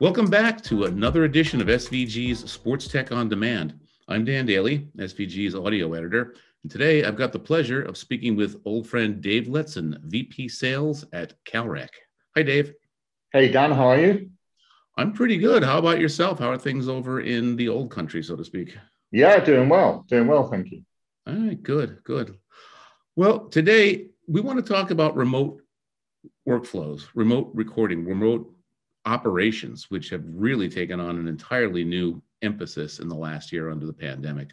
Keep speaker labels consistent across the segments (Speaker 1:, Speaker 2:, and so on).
Speaker 1: Welcome back to another edition of SVG's Sports Tech on Demand. I'm Dan Daly, SVG's audio editor, and today I've got the pleasure of speaking with old friend Dave Letson, VP Sales at Calrec. Hi, Dave.
Speaker 2: Hey, Dan, how are you?
Speaker 1: I'm pretty good. How about yourself? How are things over in the old country, so to speak?
Speaker 2: Yeah, doing well. Doing well, thank you.
Speaker 1: All right, good. Well, today we want to talk about remote workflows, remote recording, remote operations, which have really taken on an entirely new emphasis in the last year under the pandemic.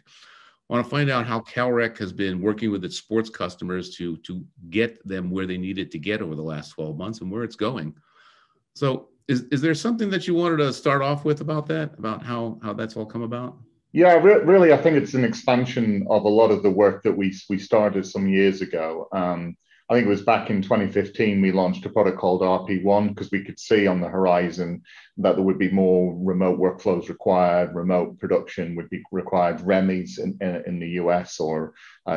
Speaker 1: I want to find out how Calrec has been working with its sports customers to get them where they needed to get over the last 12 months and where it's going. So is there something that you wanted to start off with about that, about how that's all come about?
Speaker 2: Yeah, really, I think it's an expansion of a lot of the work that we started some years ago. I think it was back in 2015 we launched a product called RP1 because we could see on the horizon that there would be more remote workflows required, remote production would be required, REMIs in the US or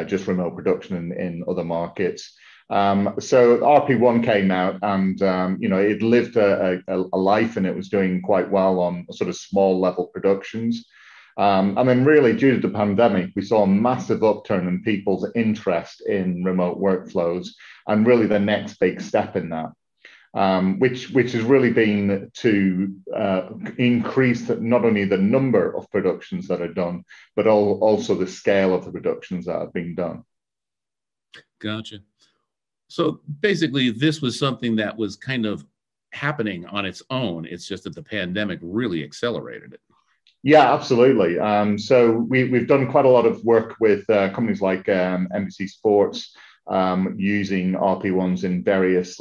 Speaker 2: just remote production in other markets. So RP1 came out and it lived a life and it was doing quite well on sort of small level productions. And then really due to the pandemic, we saw a massive upturn in people's interest in remote workflows and really the next big step in that, which has really been to increase not only the number of productions that are done, but also the scale of the productions that are being done.
Speaker 1: Gotcha. So basically, this was something that was kind of happening on its own. It's just that the pandemic really accelerated it.
Speaker 2: Yeah, absolutely. So we've done quite a lot of work with companies like NBC Sports using RP1s in various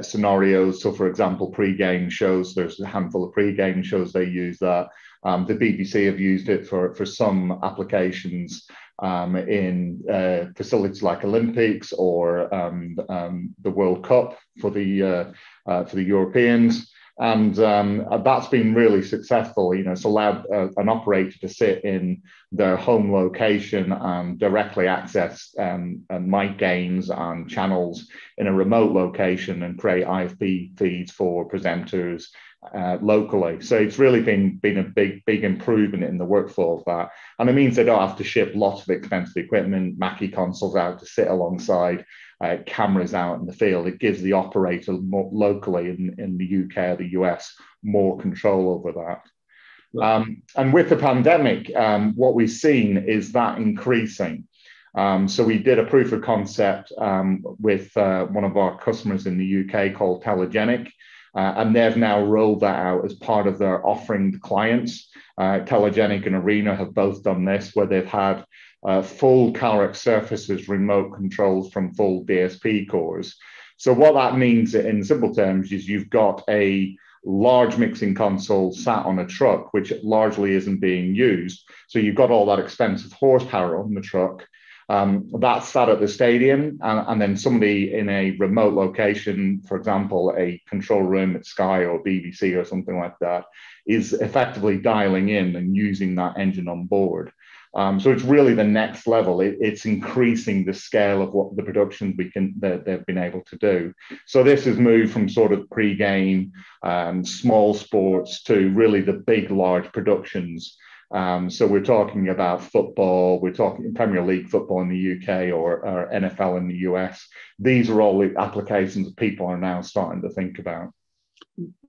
Speaker 2: scenarios. So, for example, pre-game shows, there's a handful of pre-game shows they use that. The BBC have used it for some applications in facilities like Olympics or the World Cup for the Europeans. And that's been really successful. It's allowed an operator to sit in their home location and directly access mic gains and channels in a remote location and create IFB feeds for presenters locally. So it's really been a big improvement in the workflow of that. And it means they don't have to ship lots of expensive equipment, Mackie consoles out to sit alongside cameras out in the field. It gives the operator more locally in the UK or the US more control over that. And with the pandemic, what we've seen is that increasing. So we did a proof of concept with one of our customers in the UK called Telegenic. And they've now rolled that out as part of their offering to clients. Telegenic and Arena have both done this, where they've had full Calrec surfaces remote controls from full DSP cores. So what that means in simple terms is you've got a large mixing console sat on a truck, which largely isn't being used. So you've got all that expensive horsepower on the truck. That's sat at the stadium, and then somebody in a remote location, for example, a control room at Sky or BBC or something like that, is effectively dialing in and using that engine on board. So it's really the next level. It's increasing the scale of what the productions they've been able to do. So this has moved from sort of pre-game, small sports to really the big, large productions. So we're talking about football, we're talking Premier League football in the UK or NFL in the US. These are all the applications that people are now starting to think about.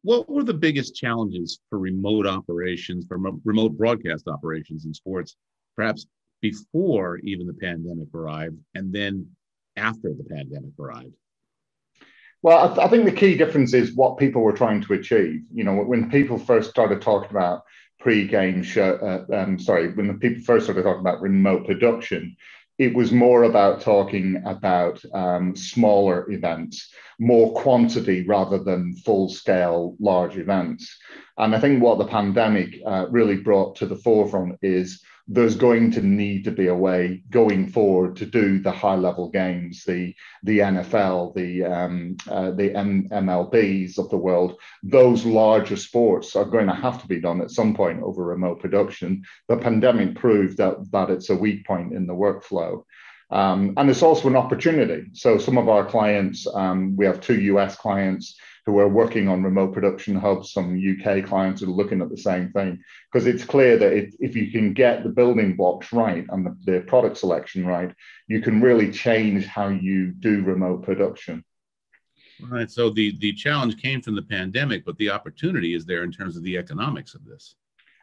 Speaker 1: What were the biggest challenges for remote operations, for remote broadcast operations in sports, perhaps before even the pandemic arrived and then after the pandemic arrived?
Speaker 2: Well, I think the key difference is what people were trying to achieve. When people first started talking about pre-game show, when the people first started talking about remote production, it was more about talking about smaller events, more quantity rather than full-scale large events. And I think what the pandemic really brought to the forefront is there's going to need to be a way going forward to do the high-level games, the NFL, the MLBs of the world. Those larger sports are going to have to be done at some point over remote production. The pandemic proved that it's a weak point in the workflow. And it's also an opportunity. So some of our clients, we have 2 US clients who are working on remote production hubs, some UK clients are looking at the same thing, because it's clear that if you can get the building blocks right and the product selection right, you can really change how you do remote production.
Speaker 1: Right. So the challenge came from the pandemic, but the opportunity is there in terms of the economics of this.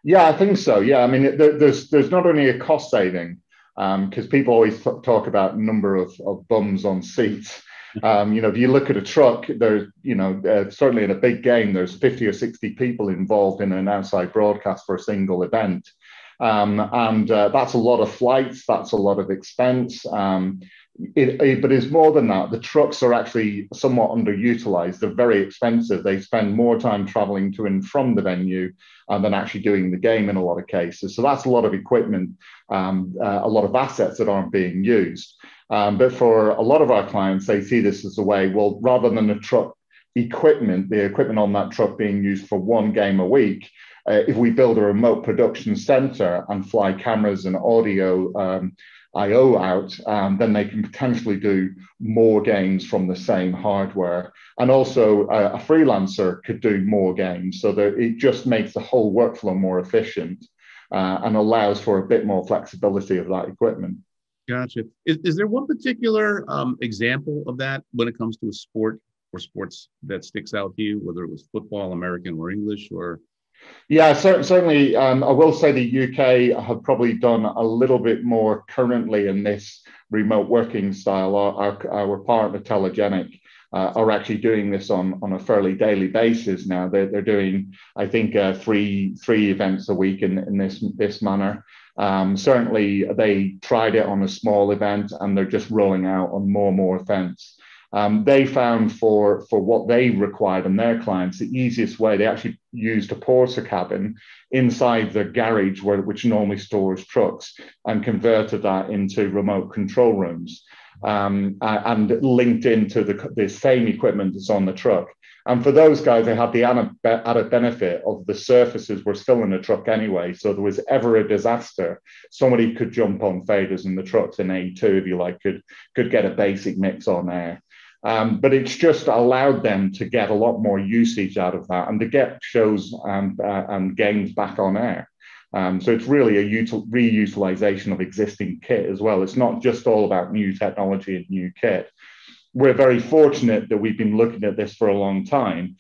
Speaker 2: Yeah, I think so. Yeah, I mean, there's not only a cost saving, because people always talk about number of bums on seats. If you look at a truck, there's, certainly in a big game, there's 50 or 60 people involved in an outside broadcast for a single event. And that's a lot of flights, that's a lot of expense. But it's more than that. The trucks are actually somewhat underutilized. They're very expensive. They spend more time traveling to and from the venue than actually doing the game in a lot of cases. So that's a lot of equipment, a lot of assets that aren't being used. But for a lot of our clients, they see this as a way, well, rather than the truck equipment, the equipment on that truck being used for one game a week, if we build a remote production center and fly cameras and audio I/O out, then they can potentially do more games from the same hardware. And also a freelancer could do more games, so that it just makes the whole workflow more efficient and allows for a bit more flexibility of that equipment.
Speaker 1: Gotcha. Is there one particular example of that when it comes to a sport or sports that sticks out to you, whether it was football, American or English, or?
Speaker 2: Yeah, certainly. I will say the UK have probably done a little bit more currently in this remote working style. Our partner, Telegenic, are actually doing this on a fairly daily basis now. They're doing, I think, three events a week in this manner. Certainly, they tried it on a small event, and they're just rolling out on more and more events. They found for what they required and their clients, the easiest way, they actually used a Porter cabin inside the garage which normally stores trucks, and converted that into remote control rooms, and linked into the same equipment that's on the truck. And for those guys, they had the added benefit of the surfaces were still in the truck anyway. So there was ever a disaster, somebody could jump on faders in the trucks in A2, if you like, could get a basic mix on air. But it's just allowed them to get a lot more usage out of that and to get shows and games back on air. So it's really a reutilization of existing kit as well. It's not just all about new technology and new kit. We're very fortunate that we've been looking at this for a long time.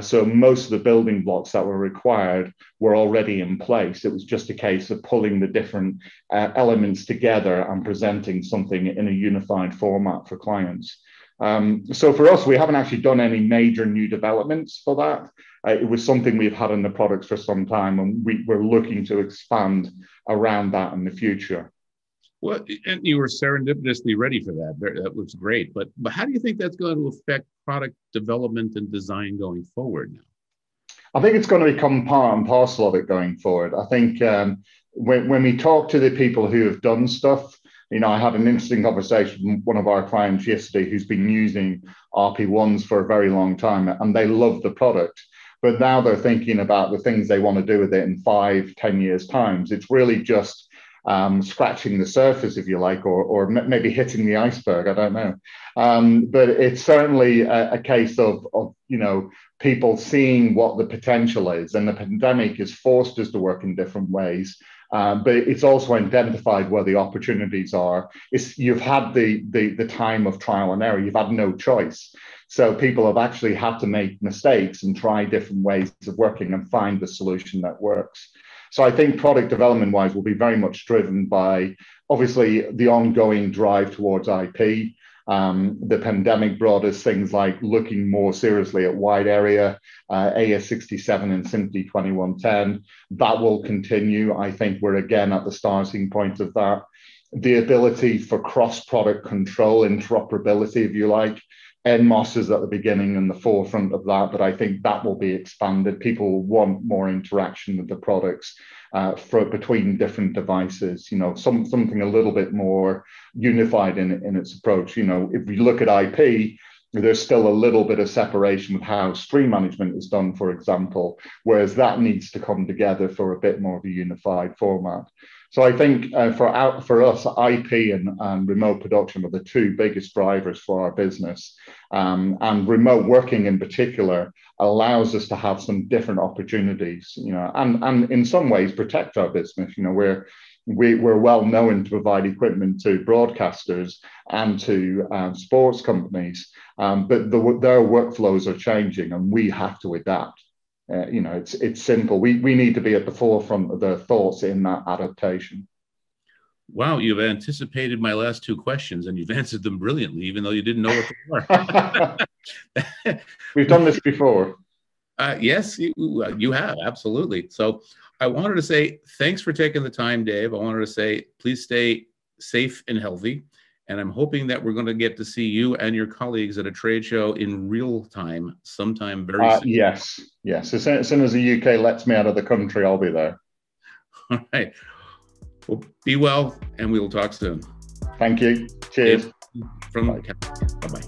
Speaker 2: So most of the building blocks that were required were already in place. It was just a case of pulling the different elements together and presenting something in a unified format for clients. So for us, we haven't actually done any major new developments for that. It was something we've had in the products for some time, and we're looking to expand around that in the future.
Speaker 1: Well, and you were serendipitously ready for that. That was great. But how do you think that's going to affect product development and design going forward now?
Speaker 2: I think it's going to become part and parcel of it going forward. I think when we talk to the people who have done stuff, I had an interesting conversation with one of our clients yesterday who's been using RP1s for a very long time, and they love the product. But now they're thinking about the things they want to do with it in 5-10 years' time. It's really just scratching the surface, if you like, or maybe hitting the iceberg. I don't know. But it's certainly a case of people seeing what the potential is. And the pandemic has forced us to work in different ways. But it's also identified where the opportunities are. You've had the time of trial and error. You've had no choice. So people have actually had to make mistakes and try different ways of working and find the solution that works. So I think product development wise will be very much driven by, obviously, the ongoing drive towards IP. The pandemic brought us things like looking more seriously at wide area, AS67 and SMPTE 2110. That will continue. I think we're again at the starting point of that. The ability for cross-product control, interoperability, if you like. NMOS is at the beginning and the forefront of that, but I think that will be expanded. People will want more interaction with the products between different devices, something a little bit more unified in its approach. If we look at IP, there's still a little bit of separation with how stream management is done, for example, whereas that needs to come together for a bit more of a unified format. So I think for us, IP and remote production are the two biggest drivers for our business. And remote working in particular allows us to have some different opportunities, and in some ways protect our business. We're well known to provide equipment to broadcasters and to sports companies, but their workflows are changing, and we have to adapt. It's simple. We need to be at the forefront of their thoughts in that adaptation.
Speaker 1: Wow, you've anticipated my last two questions, and you've answered them brilliantly, even though you didn't know what they were.
Speaker 2: We've done this before.
Speaker 1: Yes, you have, absolutely. So I wanted to say thanks for taking the time, Dave. I wanted to say please stay safe and healthy. And I'm hoping that we're going to get to see you and your colleagues at a trade show in real time sometime very soon.
Speaker 2: Yes. As soon as the UK lets me out of the country, I'll be there.
Speaker 1: All right. Well, be well, and we will talk soon.
Speaker 2: Thank you. Cheers.
Speaker 1: Bye-bye.